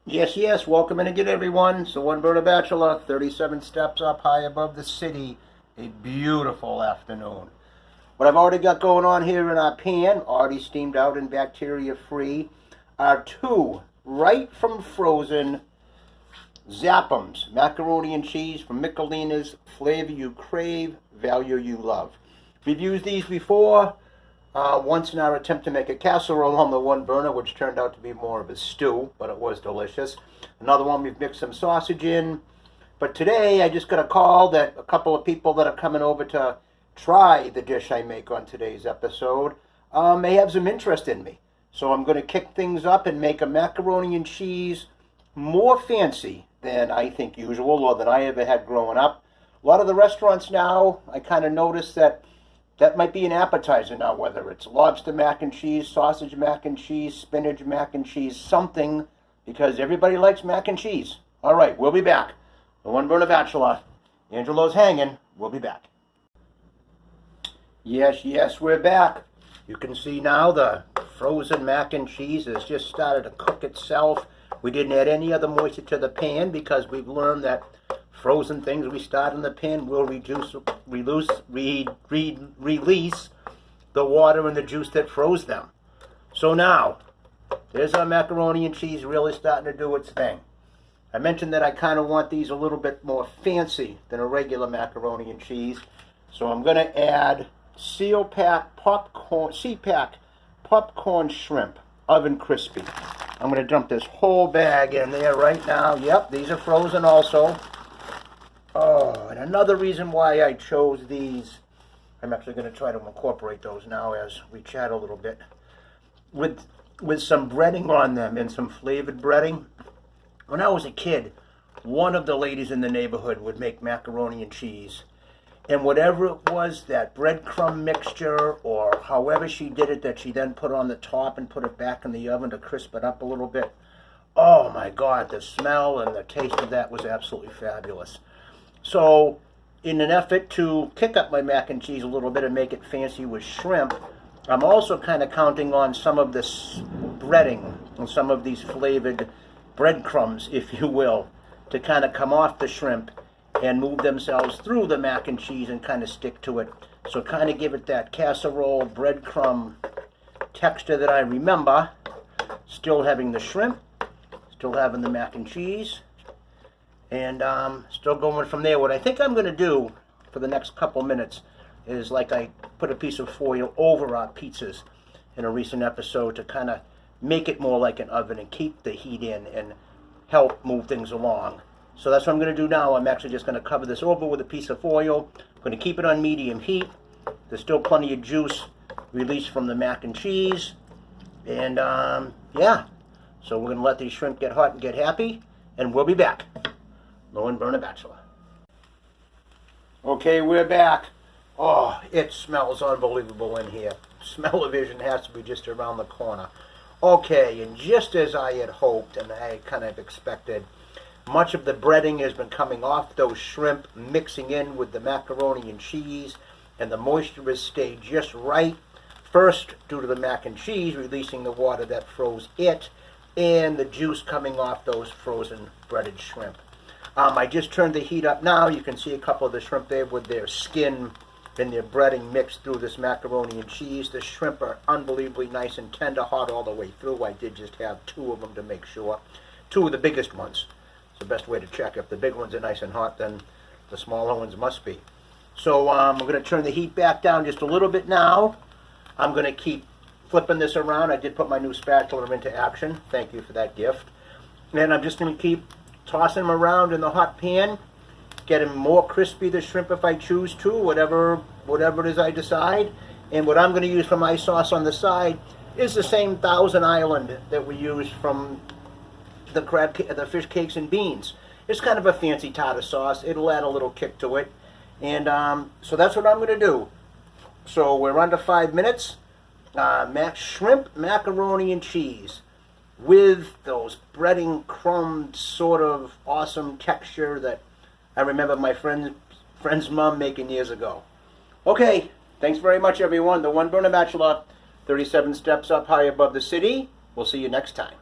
Yes, yes, welcome in again, everyone. So, One Bird Bachelor, 37 steps up high above the city. A beautiful afternoon. What I've already got going on here in our pan, already steamed out and bacteria free, are two right from frozen Zappums, macaroni and cheese from Michelina's. Flavor you crave, value you love. We've used these before. Once in our attempt to make a casserole on the one burner, which turned out to be more of a stew, but it was delicious. Another one, we've mixed some sausage in. But today, I just got a call that a couple of people that are coming over to try the dish I make on today's episode may have some interest in me. So I'm going to kick things up and make a macaroni and cheese more fancy than I think usual, or than I ever had growing up. A lot of the restaurants now, I kind of noticed that might be an appetizer now, whether it's lobster mac and cheese, sausage mac and cheese, spinach mac and cheese, something, because everybody likes mac and cheese. All right, we'll be back. The One Burner Bachelor. Angelo's hanging. We'll be back. Yes, yes, we're back. You can see now the frozen mac and cheese has just started to cook itself. We didn't add any other moisture to the pan because we've learned that frozen things we start in the pan will release the water and the juice that froze them. So now, there's our macaroni and cheese really starting to do its thing. I mentioned that I kind of want these a little bit more fancy than a regular macaroni and cheese. So I'm going to add CPAC popcorn shrimp, oven crispy. I'm going to dump this whole bag in there right now. Yep, these are frozen also. Oh, and another reason why I chose these, I'm actually going to try to incorporate those now as we chat a little bit, with some breading on them and some flavored breading. When I was a kid, one of the ladies in the neighborhood would make macaroni and cheese, and whatever it was, that breadcrumb mixture or however she did it, that she then put on the top and put it back in the oven to crisp it up a little bit. Oh my God, the smell and the taste of that was absolutely fabulous. So, in an effort to kick up my mac and cheese a little bit and make it fancy with shrimp, I'm also kind of counting on some of this breading and some of these flavored breadcrumbs, if you will, to kind of come off the shrimp and move themselves through the mac and cheese and kind of stick to it. So kind of give it that casserole breadcrumb texture that I remember, still having the shrimp, still having the mac and cheese, and still going from there. What I think I'm going to do for the next couple minutes is, like I put a piece of foil over our pizzas in a recent episode to kind of make it more like an oven and keep the heat in and help move things along. So that's what I'm going to do now. I'm actually just going to cover this over with a piece of foil. I'm going to keep it on medium heat. There's still plenty of juice released from the mac and cheese. And yeah, so we're going to let these shrimp get hot and get happy, and we'll be back. Low and Burner Bachelor. Okay, we're back. Oh, it smells unbelievable in here. Smell-o-vision has to be just around the corner. Okay, and just as I had hoped and I kind of expected, much of the breading has been coming off those shrimp, mixing in with the macaroni and cheese, and the moisture has stayed just right. First, due to the mac and cheese releasing the water that froze it, and the juice coming off those frozen breaded shrimp. I just turned the heat up now. You can see a couple of the shrimp there with their skin and their breading mixed through this macaroni and cheese. The shrimp are unbelievably nice and tender, hot all the way through. I did just have two of them to make sure. Two of the biggest ones. It's the best way to check. If the big ones are nice and hot, then the smaller ones must be. So I'm going to turn the heat back down just a little bit now. I'm going to keep flipping this around. I did put my new spatula into action. Thank you for that gift. And I'm just going to keep tossing them around in the hot pan, get them more crispy, the shrimp, if I choose to, whatever it is I decide. And what I'm going to use for my sauce on the side is the same Thousand Island that we use from the fish cakes and beans. It's kind of a fancy tartar sauce. It'll add a little kick to it. And so that's what I'm going to do. So we're under 5 minutes. Shrimp, macaroni, and cheese with those breading crumbed sort of awesome texture that I remember my friend's mom making years ago. Okay, thanks very much, everyone. The One Burner Bachelor, 37 steps up high above the city. We'll see you next time.